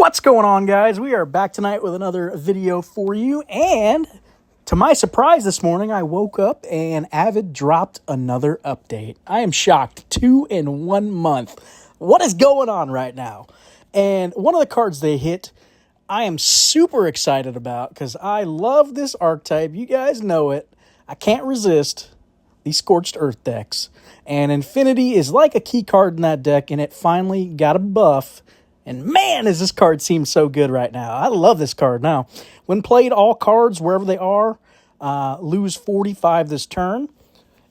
What's going on, guys? We are back tonight with another video for you, and to my surprise this morning, I woke up and Avid dropped another update. I am shocked. 2 in 1 month. What is going on right now? And one of the cards they hit, I am super excited about because I love this archetype. You guys know it. I can't resist these Scorched Earth decks. And Infinity is like a key card in that deck, and it finally got a buff. And man, does this card seem so good right now. I love this card. Now, when played, all cards, wherever they are, lose 45 this turn.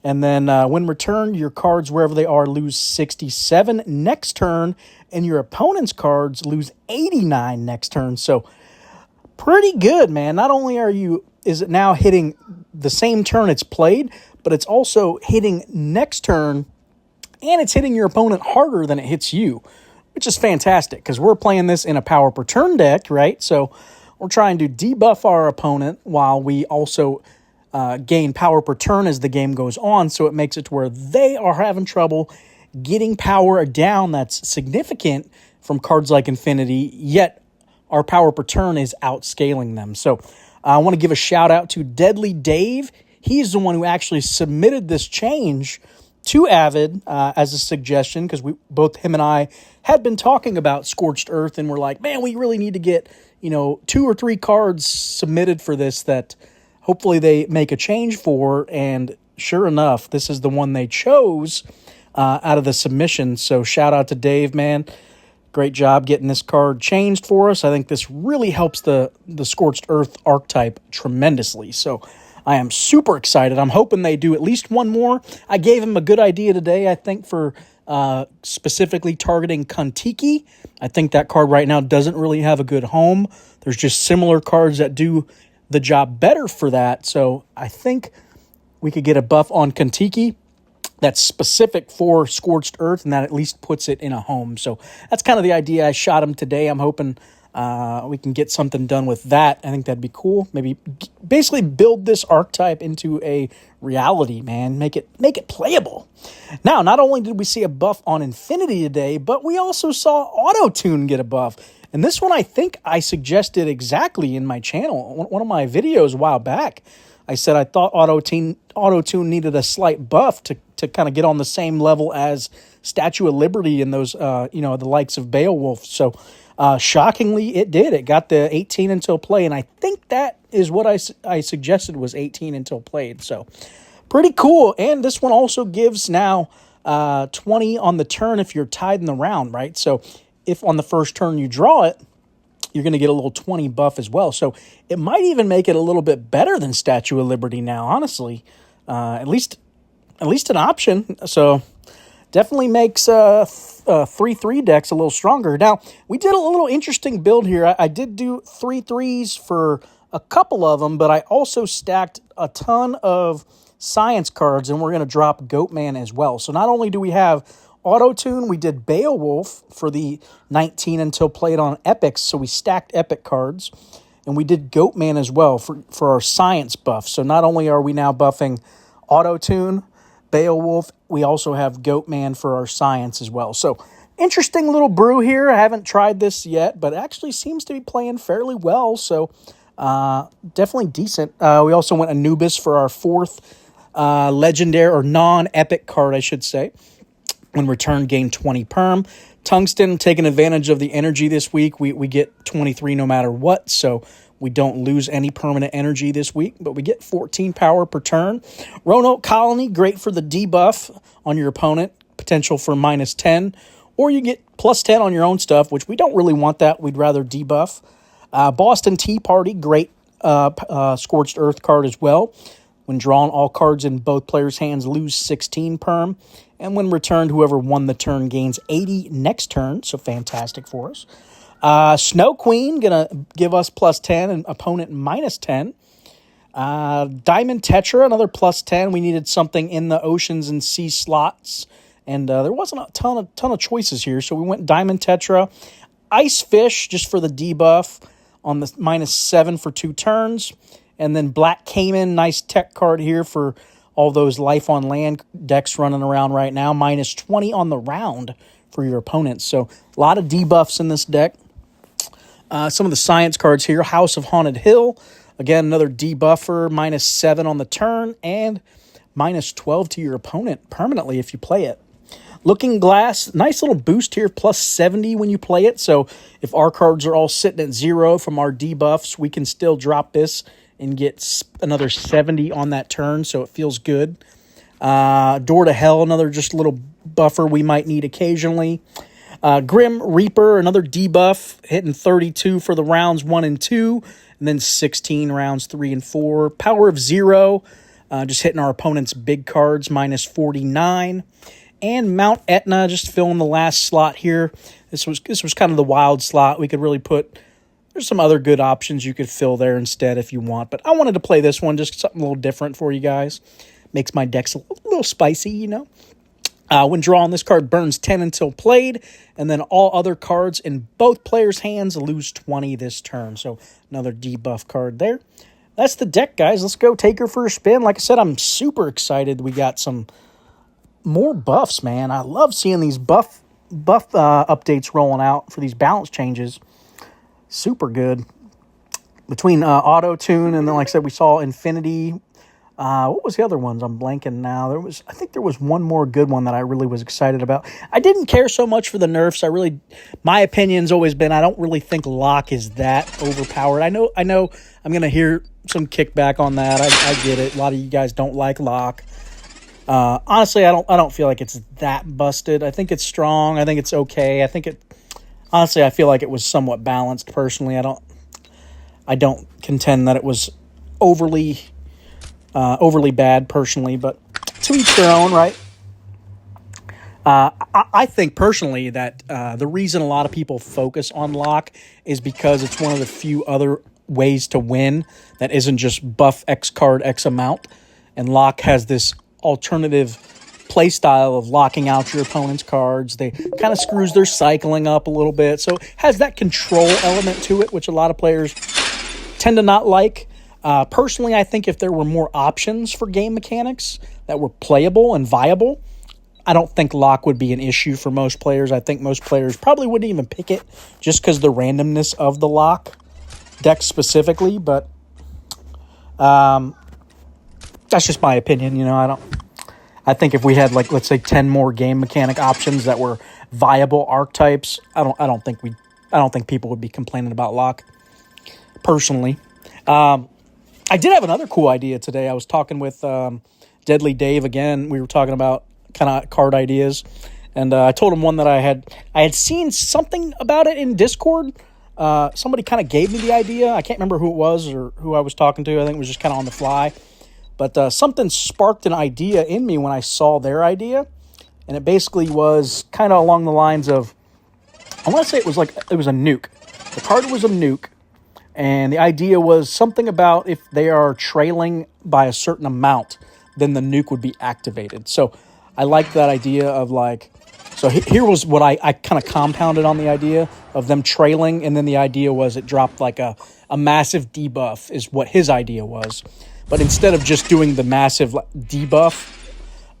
And then when returned, your cards, wherever they are, lose 67 next turn. And your opponent's cards lose 89 next turn. So, pretty good, man. Not only is it now hitting the same turn it's played, but it's also hitting next turn, and it's hitting your opponent harder than it hits you, which is fantastic because we're playing this in a power per turn deck, right? So we're trying to debuff our opponent while we also gain power per turn as the game goes on, so it makes it to where they are having trouble getting power down that's significant from cards like Infinity, yet our power per turn is outscaling them. So I want to give a shout out to Deadly Dave. He's the one who actually submitted this change to Avid as a suggestion, because both him and I had been talking about Scorched Earth, and we're like, man, we really need to get 2 or 3 cards submitted for this that hopefully they make a change for. And sure enough, this is the one they chose out of the submission. So shout out to Dave, man. Great job getting this card changed for us. I think this really helps the Scorched Earth archetype tremendously. So I am super excited. I'm hoping they do at least one more. I gave him a good idea today, I think, for specifically targeting Kontiki. I think that card right now doesn't really have a good home. There's just similar cards that do the job better for that. So I think we could get a buff on Kontiki that's specific for Scorched Earth, and that at least puts it in a home. So that's kind of the idea. I shot him today. I'm hoping we can get something done with that. I think that'd be cool. Maybe basically build this archetype into a reality, man. Make it playable. Now, not only did we see a buff on Infinity today, but we also saw Autotune get a buff. And this one I think I suggested exactly in my channel. One of my videos a while back, I said I thought Autotune needed a slight buff to kind of get on the same level as Statue of Liberty and those, the likes of Beowulf. So, shockingly, it did. It got the 18 until play, and I think that is what I suggested was 18 until played. So, pretty cool. And this one also gives now 20 on the turn if you're tied in the round, right? So, if on the first turn you draw it, you're going to get a little 20 buff as well. So, it might even make it a little bit better than Statue of Liberty now, honestly. At least an option. So, definitely makes 3/3 decks a little stronger. Now, we did a little interesting build here. I did do 3/3s for a couple of them, but I also stacked a ton of science cards, and we're going to drop Goatman as well. So not only do we have Autotune, we did Beowulf for the 19 until played on epics, so we stacked epic cards, and we did Goatman as well for our science buff. So not only are we now buffing Autotune, Beowulf, we also have Goatman for our science as well. So, interesting little brew here. I haven't tried this yet, but it actually seems to be playing fairly well. So, definitely decent. We also went Anubis for our 4th legendary or non-epic card, I should say. When returned, gain 20 perm. Tungsten, taking advantage of the energy this week. We get 23 no matter what, so we don't lose any permanent energy this week, but we get 14 power per turn. Roanoke Colony, great for the debuff on your opponent, potential for -10, or you get +10 on your own stuff, which we don't really want that. We'd rather debuff. Boston Tea Party, great Scorched Earth card as well. When drawn, all cards in both players' hands lose 16 perm, and when returned, whoever won the turn gains 80 next turn, so fantastic for us. Snow Queen, going to give us +10 and opponent -10. Diamond Tetra, another +10. We needed something in the oceans and sea slots, and there wasn't a ton of choices here, so we went Diamond Tetra. Ice Fish, just for the debuff on the -7 for 2 turns. And then Black Cayman, nice tech card here for all those life on land decks running around right now. -20 on the round for your opponents. So a lot of debuffs in this deck. Some of the science cards here. House of Haunted Hill. Again, another debuffer, -7 on the turn, and -12 to your opponent permanently if you play it. Looking Glass, nice little boost here, +70 when you play it. So if our cards are all sitting at 0 from our debuffs, we can still drop this and get another 70 on that turn, so it feels good. Door to Hell, another just little buffer we might need occasionally. Grim Reaper, another debuff, hitting 32 for the rounds 1 and 2, and then 16 rounds 3 and 4. Power of Zero, just hitting our opponent's big cards, -49. And Mount Etna, just filling the last slot here. This was kind of the wild slot. We could really there's some other good options you could fill there instead if you want. But I wanted to play this one, just something a little different for you guys. Makes my decks a little spicy, you know. When drawing, this card burns 10 until played, and then all other cards in both players' hands lose 20 this turn. So another debuff card there. That's the deck, guys. Let's go take her for a spin. Like I said, I'm super excited. We got some more buffs, man. I love seeing these buff updates rolling out for these balance changes. Super good. Between Autotune and then, like I said, we saw Infinity. What was the other ones? I'm blanking now. I think there was one more good one that I really was excited about. I didn't care so much for the nerfs. My opinion's always been I don't really think Lock is that overpowered. I know I'm gonna hear some kickback on that. I get it. A lot of you guys don't like Lock. Honestly, I don't feel like it's that busted. I think it's strong. I think it's okay. Honestly, I feel like it was somewhat balanced personally. I don't contend that it was overly bad personally, but to each their own, right? I think personally that the reason a lot of people focus on Lock is because it's one of the few other ways to win that isn't just buff X card X amount, and Lock has this alternative play style of locking out your opponent's cards. They kind of screws their cycling up a little bit, so has that control element to it, which a lot of players tend to not like. Personally, I think if there were more options for game mechanics that were playable and viable, I don't think Lock would be an issue for most players. I think most players probably wouldn't even pick it just because the randomness of the Lock deck specifically, but that's just my opinion. You know, I think if we had, like, let's say 10 more game mechanic options that were viable archetypes, I don't think people would be complaining about Lock personally. I did have another cool idea today. I was talking with Deadly Dave again. We were talking about kind of card ideas, and I told him one that I had seen something about it in Discord. Somebody kind of gave me the idea. I can't remember who it was or who I was talking to. I think it was just kind of on the fly. But something sparked an idea in me when I saw their idea, and it basically was kind of along the lines of, I want to say it was a nuke. The card was a nuke, and the idea was something about if they are trailing by a certain amount, then the nuke would be activated. So I liked that idea of here was what I kind of compounded on the idea of them trailing, and then the idea was it dropped like a massive debuff is what his idea was. But instead of just doing the massive debuff,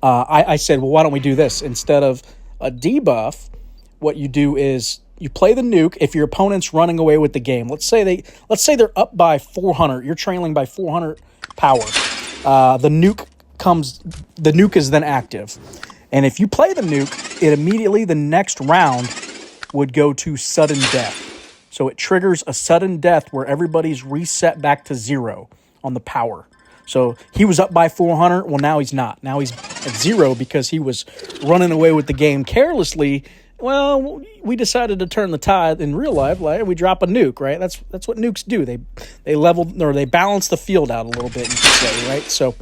I said, well, why don't we do this? Instead of a debuff, what you do is you play the nuke if your opponent's running away with the game. Let's say they're up by 400. You're trailing by 400 power. The nuke is then active. And if you play the nuke, it immediately, the next round, would go to sudden death. So it triggers a sudden death where everybody's reset back to 0 on the power. So he was up by 400. Well, now he's not. Now he's at 0 because he was running away with the game carelessly. Well, we decided to turn the tide in real life. Like, we drop a nuke, right? That's what nukes do. They level, or they balance the field out a little bit, you could say, right? So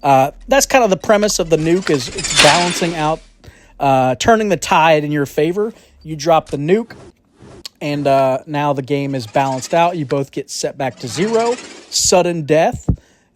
that's kind of the premise of the nuke, is it's balancing out, turning the tide in your favor. You drop the nuke, and now the game is balanced out. You both get set back to 0, sudden death.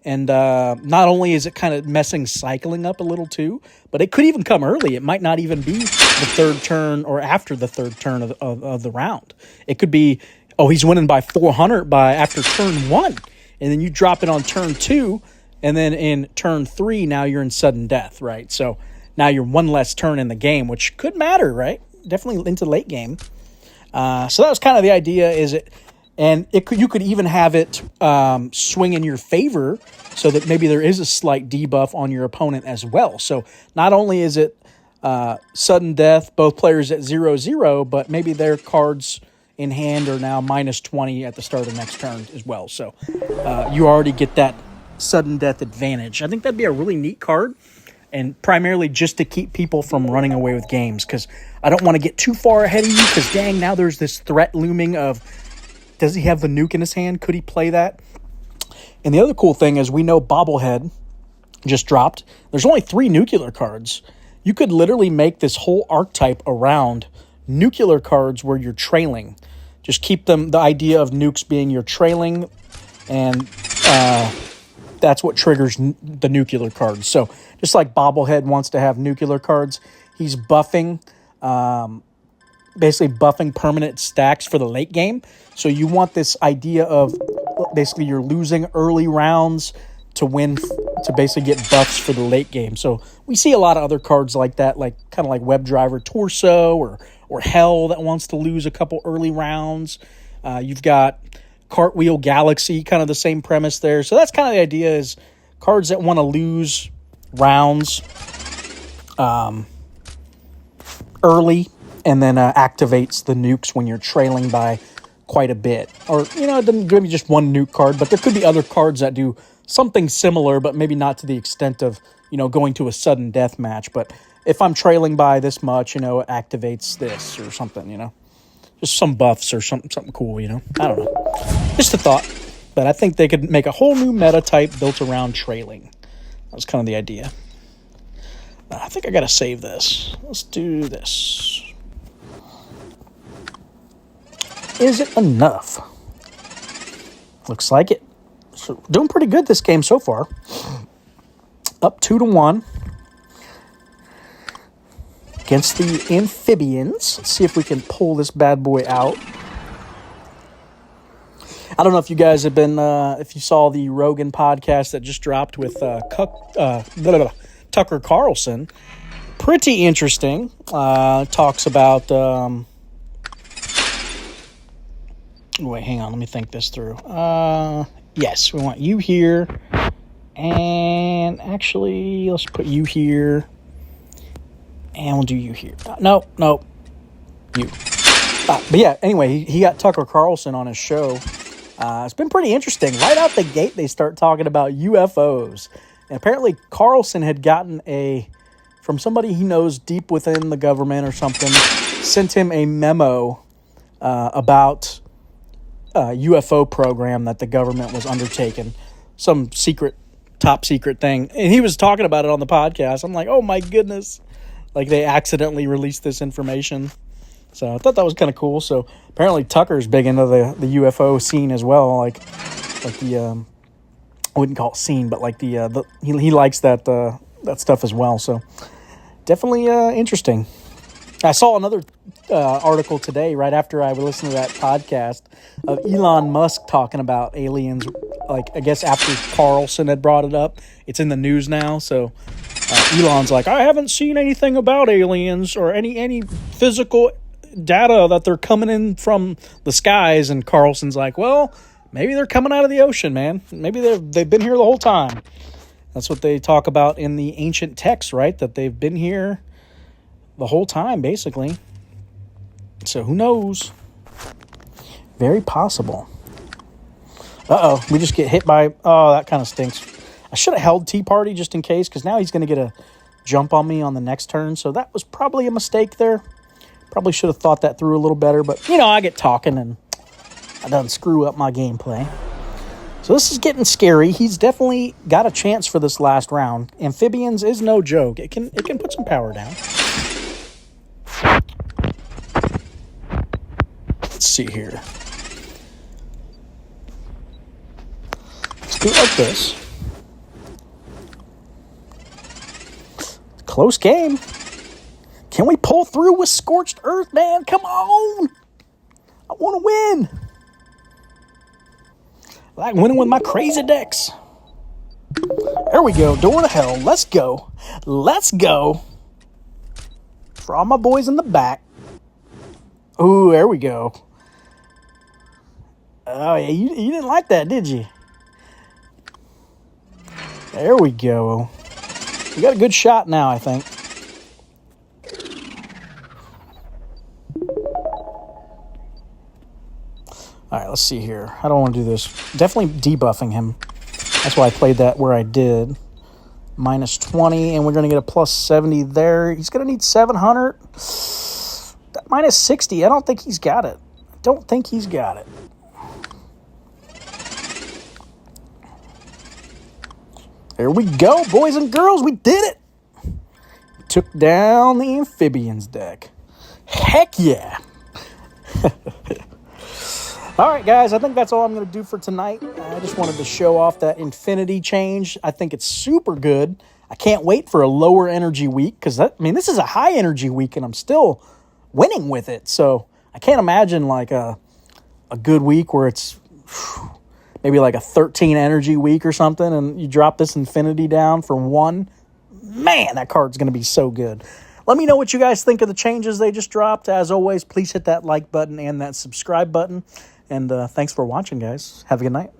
And not only is it kind of messing cycling up a little too, but it could even come early. It might not even be the third turn or after the third turn of the round. It could be, he's winning by 400 after turn 1. And then you drop it on turn 2. And then in turn 3, now you're in sudden death, right? So now you're one less turn in the game, which could matter, right? Definitely into late game. So that was kind of the idea, is And you could even have it swing in your favor so that maybe there is a slight debuff on your opponent as well. So not only is it sudden death, both players at 0-0, but maybe their cards in hand are now -20 at the start of the next turn as well. So you already get that sudden death advantage. I think that'd be a really neat card, and primarily just to keep people from running away with games, because I don't want to get too far ahead of you, because dang, now there's this threat looming of, does he have the nuke in his hand? Could he play that? And the other cool thing is we know Bobblehead just dropped. There's only 3 nuclear cards. You could literally make this whole archetype around nuclear cards where you're trailing. Just keep them, the idea of nukes being you're trailing, and that's what triggers the nuclear cards. So just like Bobblehead wants to have nuclear cards, he's buffing, basically buffing permanent stacks for the late game. So you want this idea of basically you're losing early rounds to win, to basically get buffs for the late game. So we see a lot of other cards like that, like kind of like WebDriver Torso or Hell that wants to lose a couple early rounds. You've got Cartwheel Galaxy, kind of the same premise there. So that's kind of the idea, is cards that want to lose rounds early, and then activates the nukes when you're trailing by quite a bit. Or, it doesn't give me just one nuke card, but there could be other cards that do something similar, but maybe not to the extent of, going to a sudden death match. But if I'm trailing by this much, it activates this or something, Just some buffs or something cool, I don't know. Just a thought. But I think they could make a whole new meta type built around trailing. That was kind of the idea. I think I got to save this. Let's do this. Is it enough? Looks like it. So doing pretty good this game so far. Up 2-1 against the Amphibians. Let's see if we can pull this bad boy out. I don't know if you guys have been, if you saw the Rogan podcast that just dropped with Tucker Carlson. Pretty interesting. Talks about... wait, hang on. Let me think this through. Yes, we want you here. And actually, let's put you here. And we'll do you here. No, you. But yeah, anyway, he got Tucker Carlson on his show. It's been pretty interesting. Right out the gate, they start talking about UFOs. And apparently Carlson had gotten from somebody he knows deep within the government or something, sent him a memo about a UFO program that the government was undertaking. Some top secret thing. And he was talking about it on the podcast. I'm like, oh my goodness. Like they accidentally released this information. So I thought that was kind of cool. So apparently Tucker's big into the UFO scene as well. Like the I wouldn't call it scene, but like he likes that stuff as well. So definitely interesting. I saw another article today right after I listened to that podcast of Elon Musk talking about aliens. Like I guess after Carlson had brought it up, it's in the news now. So Elon's like, I haven't seen anything about aliens or any physical data that they're coming in from the skies. And Carlson's like, well, maybe they're coming out of the ocean, man. Maybe they've been here the whole time. That's what they talk about in the ancient texts, right? That they've been here the whole time, basically. So who knows? Very possible. Uh-oh, we just get hit by... Oh, that kind of stinks. I should have held Tea Party just in case, because now he's going to get a jump on me on the next turn. So that was probably a mistake there. Probably should have thought that through a little better. But, I get talking and I done screw up my gameplay. So this is getting scary. He's definitely got a chance for this last round. Amphibians is no joke. It can put some power down. Let's see here. Let's do it like this. Close game. Can we pull through with Scorched Earth, man? Come on. I want to win. I like winning with my crazy decks. There we go. Door to hell. Let's go. Let's go. For all my boys in the back. Ooh, there we go. Oh, yeah, you didn't like that, did you? There we go. We got a good shot now, I think. All right, let's see here. I don't want to do this. Definitely debuffing him. That's why I played that where I did. Minus 20, and we're going to get a plus 70 there. He's going to need 700. Minus 60. I don't think he's got it. There we go, boys and girls. We did it. Took down the amphibians deck. Heck yeah. All right, guys, I think that's all I'm going to do for tonight. I just wanted to show off that infinity change. I think it's super good. I can't wait for a lower energy week because, this is a high energy week, and I'm still winning with it. So I can't imagine like a good week where it's maybe like a 13 energy week or something, and you drop this infinity down for 1. Man, that card's going to be so good. Let me know what you guys think of the changes they just dropped. As always, please hit that like button and that subscribe button. And thanks for watching, guys. Have a good night.